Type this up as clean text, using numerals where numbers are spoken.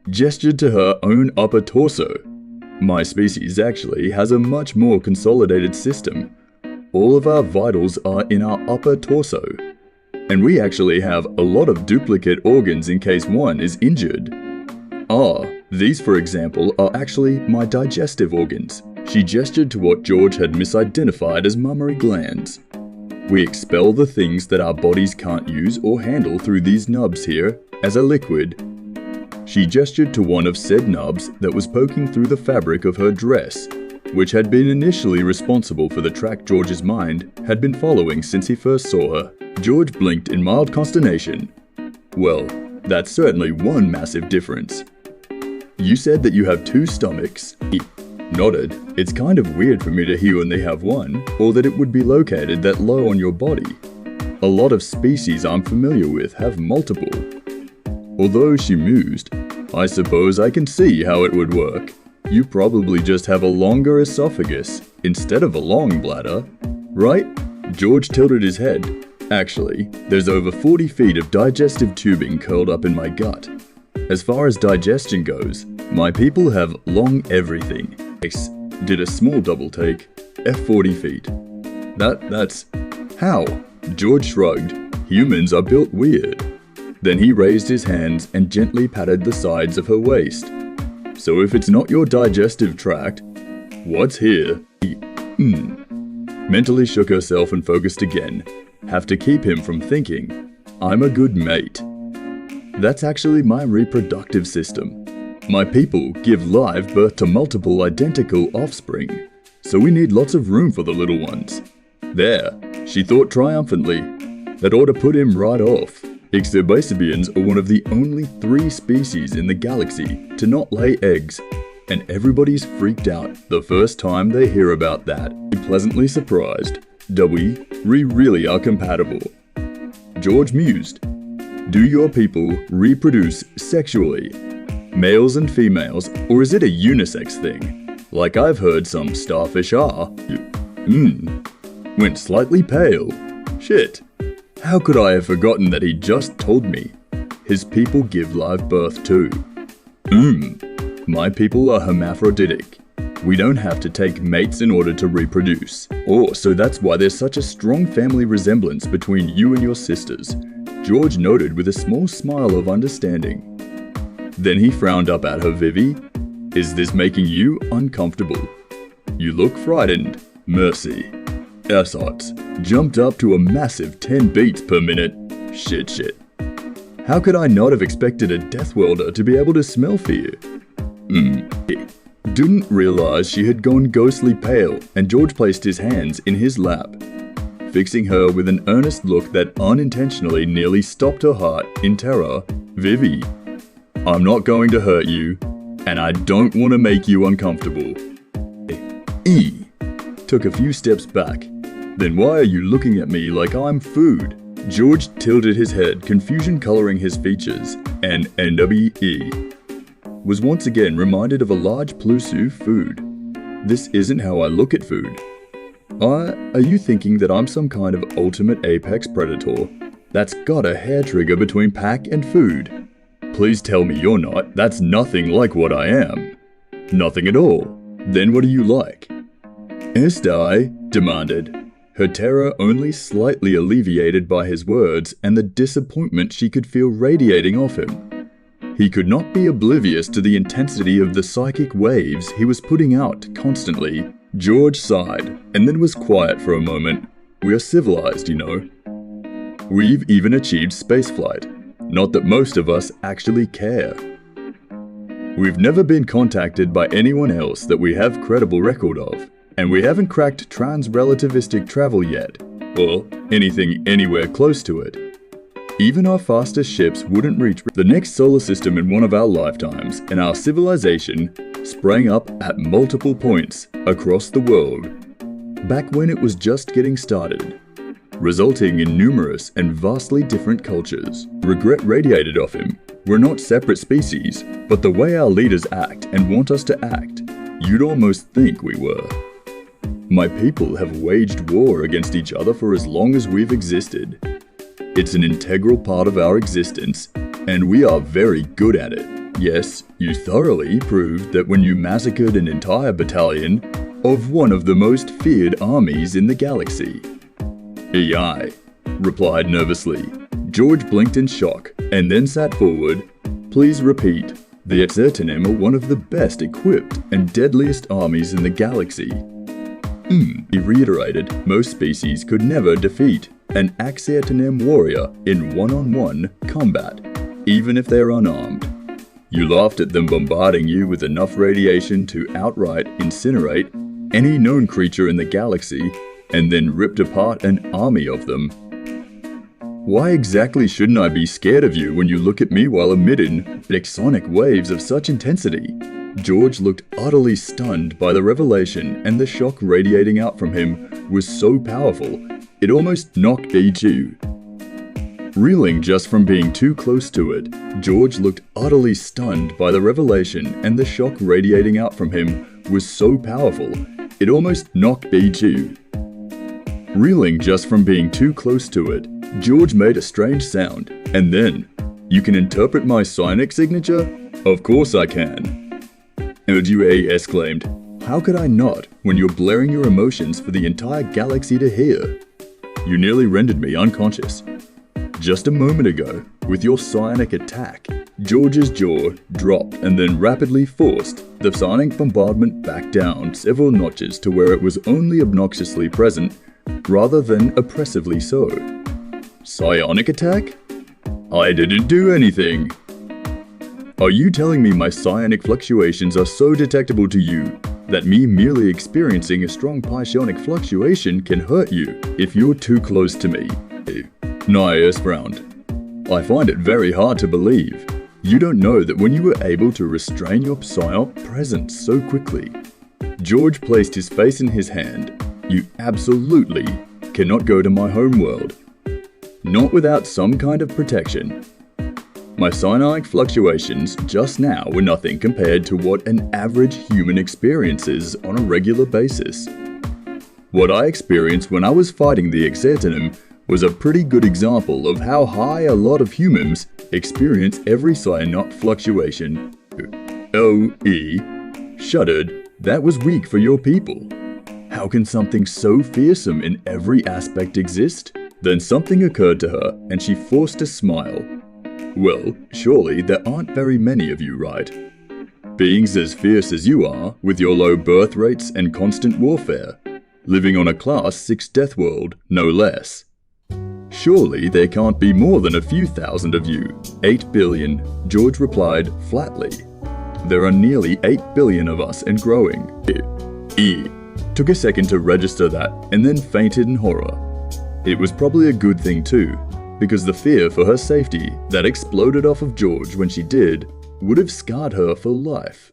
gestured to her own upper torso. My species actually has a much more consolidated system. All of our vitals are in our upper torso. And we actually have a lot of duplicate organs in case one is injured. These for example are actually my digestive organs. She gestured to what George had misidentified as mammary glands. We expel the things that our bodies can't use or handle through these nubs here as a liquid. She gestured to one of said nubs that was poking through the fabric of her dress, which had been initially responsible for the track George's mind had been following since he first saw her. George blinked in mild consternation. Well, that's certainly one massive difference. You said that you have two stomachs. He nodded. It's kind of weird for me to hear only have one, or that it would be located that low on your body. A lot of species I'm familiar with have multiple. Although she mused, I suppose I can see how it would work. You probably just have a longer esophagus instead of a long bladder, right? George tilted his head. Actually, there's over 40 feet of digestive tubing curled up in my gut. As far as digestion goes, my people have long everything. Ace did a small double take, F40 feet. That's... How? George shrugged. Humans are built weird. Then he raised his hands and gently patted the sides of her waist. So if it's not your digestive tract, what's here? Mentally shook herself and focused again. Have to keep him from thinking, I'm a good mate. That's actually my reproductive system. My people give live birth to multiple identical offspring, so we need lots of room for the little ones. There, she thought triumphantly. That ought to put him right off. Ixobacebians are one of the only 3 species in the galaxy to not lay eggs, and everybody's freaked out the first time they hear about that. Pleasantly surprised. We really are compatible. George mused. Do your people reproduce sexually? Males and females, or is it a unisex thing? Like I've heard some starfish are. Went slightly pale. Shit. How could I have forgotten that he just told me? His people give live birth too. My people are hermaphroditic. We don't have to take mates in order to reproduce. So that's why there's such a strong family resemblance between you and your sisters. George noted with a small smile of understanding. Then he frowned up at her. Vivi, is this making you uncomfortable? You look frightened. Mercy. Essots jumped up to a massive 10 beats per minute. Shit. How could I not have expected a death welder to be able to smell fear? Didn't realize she had gone ghostly pale, and George placed his hands in his lap, fixing her with an earnest look that unintentionally nearly stopped her heart in terror. Vivi, I'm not going to hurt you, and I don't want to make you uncomfortable. Took a few steps back. Then why are you looking at me like I'm food? George tilted his head, confusion coloring his features, and NWE was once again reminded of a large Plusu food. This isn't how I look at food. Are you thinking that I'm some kind of ultimate apex predator that's got a hair trigger between pack and food? Please tell me you're not. That's nothing like what I am. Nothing at all. Then what are you like? Estai demanded, her terror only slightly alleviated by his words and the disappointment she could feel radiating off him. He could not be oblivious to the intensity of the psychic waves he was putting out constantly. George sighed, and then was quiet for a moment. We are civilized, you know. We've even achieved spaceflight. Not that most of us actually care. We've never been contacted by anyone else that we have credible record of, and we haven't cracked trans-relativistic travel yet, or anything anywhere close to it. Even our fastest ships wouldn't reach the next solar system in one of our lifetimes, and our civilization sprang up at multiple points across the world, back when it was just getting started, resulting in numerous and vastly different cultures. Regret radiated off him. We're not separate species, but the way our leaders act and want us to act, you'd almost think we were. My people have waged war against each other for as long as we've existed. It's an integral part of our existence, and we are very good at it. Yes, you thoroughly proved that when you massacred an entire battalion of one of the most feared armies in the galaxy. "Aye," replied nervously. George blinked in shock and then sat forward. "Please repeat. The Exertanim are one of the best equipped and deadliest armies in the galaxy." He reiterated, most species could never defeat an Exertanim warrior in one-on-one combat, even if they're unarmed. You laughed at them bombarding you with enough radiation to outright incinerate any known creature in the galaxy, and then ripped apart an army of them. Why exactly shouldn't I be scared of you when you look at me while emitting Psionic waves of such intensity? George looked utterly stunned by the revelation, and the shock radiating out from him was so powerful, it almost knocked Pt6. Reeling just from being too close to it, George looked utterly stunned by the revelation, and the shock radiating out from him was so powerful, it almost knocked Pt6. Reeling just from being too close to it, George made a strange sound, and then, "You can interpret my Psionic signature?" "Of course I can." Erdua exclaimed, "How could I not, when you're blaring your emotions for the entire galaxy to hear? You nearly rendered me unconscious. Just a moment ago, with your Psionic attack." George's jaw dropped and then rapidly forced the Psionic bombardment back down several notches to where it was only obnoxiously present, rather than oppressively so. "Psionic attack? I didn't do anything." "Are you telling me my psionic fluctuations are so detectable to you that me merely experiencing a strong Psionic fluctuation can hurt you if you're too close to me?" Nias frowned. "I find it very hard to believe. You don't know that when you were able to restrain your Psionic presence so quickly." George placed his face in his hand. "You absolutely cannot go to my homeworld. Not without some kind of protection. My psionic fluctuations just now were nothing compared to what an average human experiences on a regular basis. What I experienced when I was fighting the Exertanim was a pretty good example of how high a lot of humans experience every psionic fluctuation." O.E. shuddered. "That was weak for your people. How can something so fearsome in every aspect exist?" Then something occurred to her, and she forced a smile. "Well, surely there aren't very many of you, right? Beings as fierce as you are, with your low birth rates and constant warfare, living on a Class 6 death world, no less. Surely there can't be more than a few thousand of you." 8 billion, George replied flatly. "There are nearly 8 billion of us and growing." E took a second to register that, and then fainted in horror. It was probably a good thing too, because the fear for her safety that exploded off of George when she did would have scarred her for life.